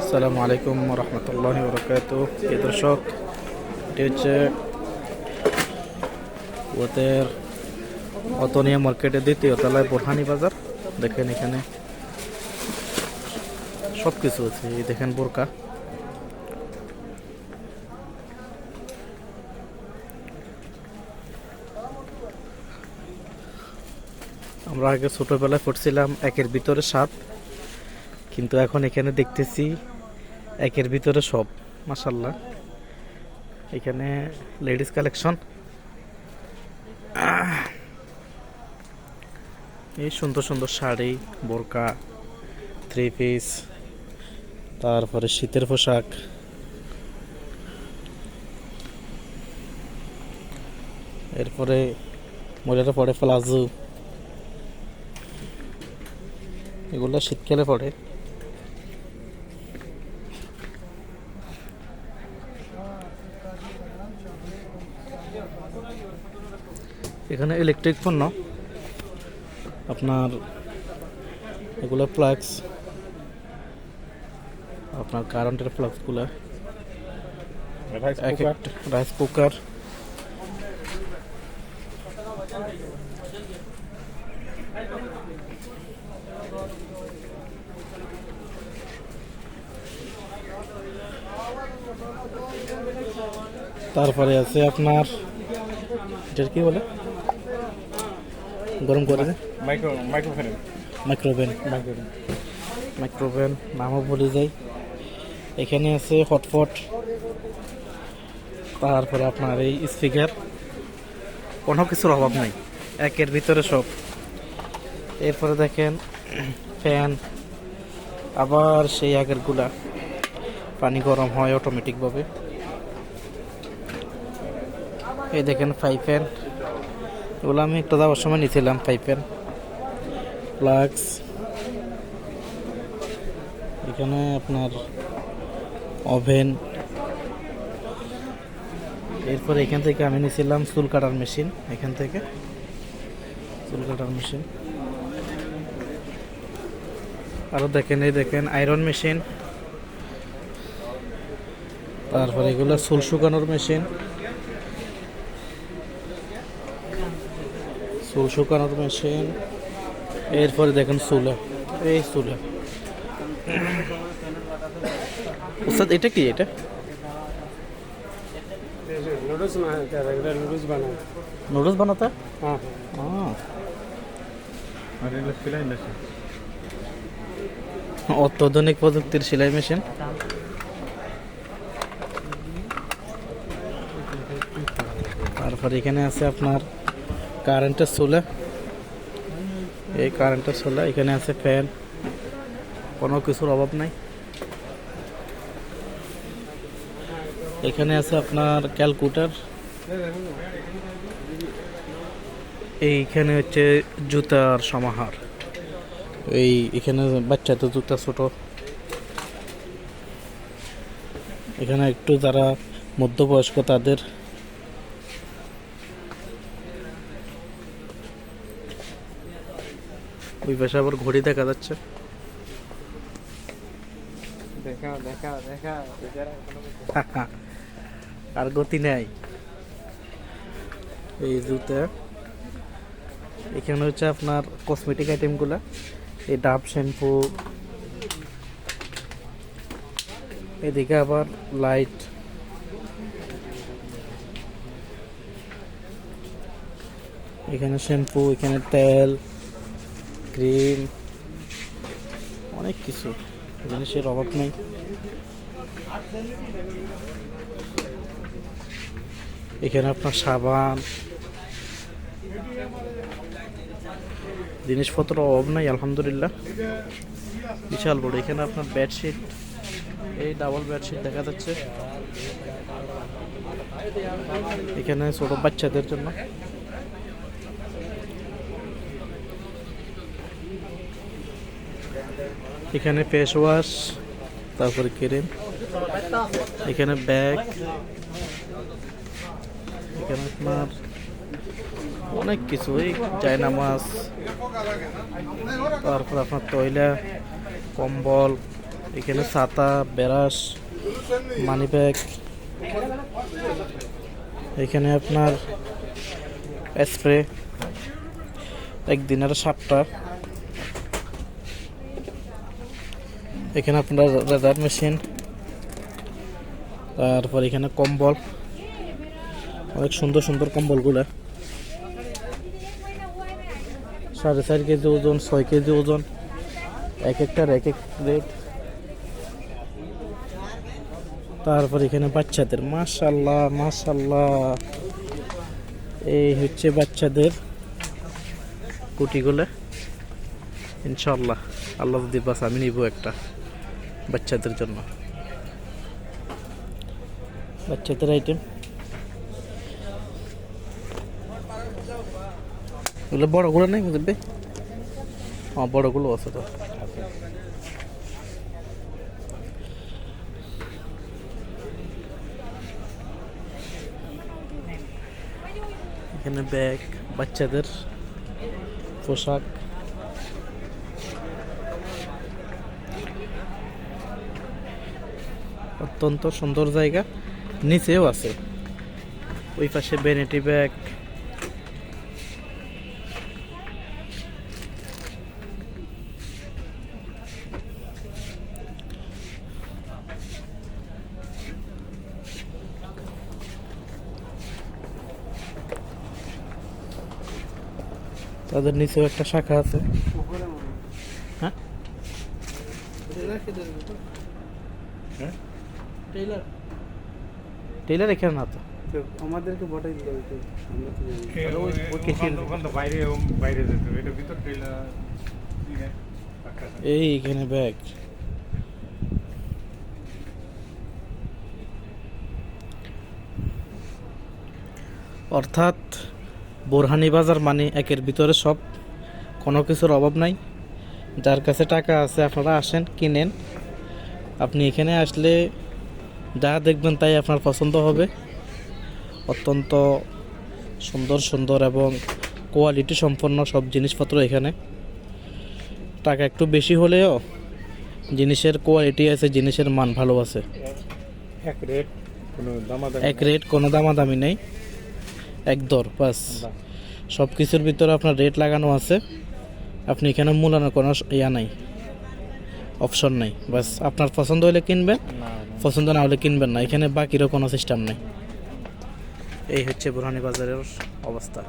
আসসালামু আলাইকুম রহমতুল্লাহি বরকাতুহু। প্রিয় দর্শক, এটি হচ্ছে ওদের অতনিয়া মার্কেটের দ্বিতীয় তলায় বোরহানি বাজার। দেখেন এখানে সব কিছু আছে। এই দেখেন বোরকা, আমরা আগে ছোটবেলায় পড়ছিলাম একের ভিতরে সাত, কিন্তু এখন এখানে দেখতেছি একের ভিতরে সব। মাশাল্লাহ, এখানে লেডিস কালেকশন, এই সুন্দর সুন্দর শাড়ি, বোরকা, থ্রি পিস, তারপরে শীতের পোশাক, এরপরে মহিলারা পরে প্লাজো, এগুলো শীতকালে পড়ে। এখানে ইলেকট্রিক পণ্য, আপনার এগুলো প্লাগস, আপনার কারেন্টের প্লাগসগুলো, রাইস কুকার, তারপরে আছে আপনার এটার কি বলে, গরম করে মাইক্রোওভেন নামও বলে যায়। এখানে আছে হটপট, তারপরে আপনার এই স্পিকার, কোনো কিছুর অভাব নাই, একের ভিতরে সব। এরপরে দেখেন ফ্যান, আবার সেই আগেরগুলা, পানি গরম হয় অটোমেটিকভাবে। এই দেখেন ফ্রাই প্যান, এগুলো আমি একটু যাওয়ার সময় নিয়েছিলাম। ফ্রাই প্যান, ফ্লাক্স, এখানে আপনার ওভেন। এরপর এখান থেকে আমি নিয়েছিলাম চুল কাটার মেশিন, এখান থেকে চুল কাটার মেশিন। আরও দেখেন, এই দেখেন আয়রন মেশিন, তারপরে এগুলো চুল শুকানোর মেশিন, চুল শুকানোর মেশিন। এরপরে দেখেন চুলা, এই চুলা। ওস্তাদ এটা কি? এটা নুডলস বানাতে? অত্যাধুনিক প্রযুক্তির সেলাই মেশিন। তারপর এখানে আছে আপনার কারেন্টের চুলা, এই কারেন্টের চুলা। এখানে আছে ফ্যান, কোনো কিছুর অভাব নাই। এখানে আছে আপনার ক্যালকুলেটর। এইখানে হচ্ছে জুতার সমাহার, এখানে বাচ্চাদের জুতা ছোট। এখানে একটু যারা মধ্যবয়স্ক তাদের। ওই পাশে আবার ঘড়ি দেখা যাচ্ছে। আর গতি নেই এই জুতা। এখানে হচ্ছে আপনার কসমেটিক আইটেমগুলা, এই ডাব শ্যাম্পু। এদিকে আবার লাইট, এখানে শ্যাম্পু, এখানে তেল, ক্রিম, অনেক কিছু জিনিসের অভাব নেই। এখানে আপনার সাবান, জিনিসপত্র অভাব নাই আলহামদুলিল্লাহ, বিশাল বড়। এখানে আপনার বেডশিট, এই ডাবল বেডশিট দেখা যাচ্ছে। এখানে ছোট বাচ্চাদের জন্য। এখানে ফেস ওয়াশ, তারপরে ক্রিম, এখানে ব্যাগ, এখানে আপনার অনেক কিছু, এই জায়নামাজ, তারপর আপনার তৈলা, কম্বল, এখানে ছাতা, ব্রাশ, মানি ব্যাগ, এখানে আপনার স্প্রে, একদিনের 7টা, এখানে আপনার রেজার মেশিন, তারপর এখানে কম্বল, অনেক সুন্দর সুন্দর কম্বলগুলা, 4.5 কেজি ওজন, 6 কেজি ওজন, এক একটার এক এক রেট। তারপর এখানে বাচ্চাদের, মাশাআল্লাহ মাশাআল্লাহ, এই হচ্ছে বাচ্চাদের কুটিগুলো। ইনশাআল্লাহ আল্লাহ যদি বাস আমি নিব একটা বাচ্চাদের জন্য, বাচ্চাদের আইটেম। এগুলো বড়গুলো নেই বুঝবে? হ্যাঁ বড়গুলো আছে তো। এখানে ব্যাগ, বাচ্চাদের পোশাক, অত্যন্ত সুন্দর জায়গা। নিচেও আছে, ওই পাশে ভ্যানিটি ব্যাগ, তাদের নিচেও একটা শাখা আছে। হ্যাঁ টেইলার এখানে না তো, আমাদেরকে বটাই দিতে হবে, আমরা তো জানি। বাইরে বাইরে যেতে হবে, এটা ভিতর ট্রেলার এই এখানে ব্যাগ। অর্থাৎ বোরহানি বাজার মানে একের ভিতরে সব, কোনো কিছুর অভাব নাই। যার কাছে টাকা আছে আপনারা আসেন, কিনেন। আপনি এখানে আসলে যা দেখবেন তাই আপনার পছন্দ হবে। অত্যন্ত সুন্দর সুন্দর এবং কোয়ালিটি সম্পন্ন সব জিনিসপত্র এখানে। টাকা একটু বেশি হলেও জিনিসের কোয়ালিটি আছে, জিনিসের মান ভালো আছে। এক রেট, কোনো দামাদামি এক রেট, কোনো দামাদামি নেই, এক দর বাস। সব কিছুর ভিতরে আপনার রেট লাগানো আছে, আপনি এখানে মূল্যায়নের কোনো ইয়া নাই, অপশন নাই। বাস আপনার পছন্দ হলে কিনবেন, পছন্দ না হলে কিনবেন না। এখানে বাকিরও কোনো সিস্টেম নেই। এই হচ্ছে বোরহানি বাজারের অবস্থা।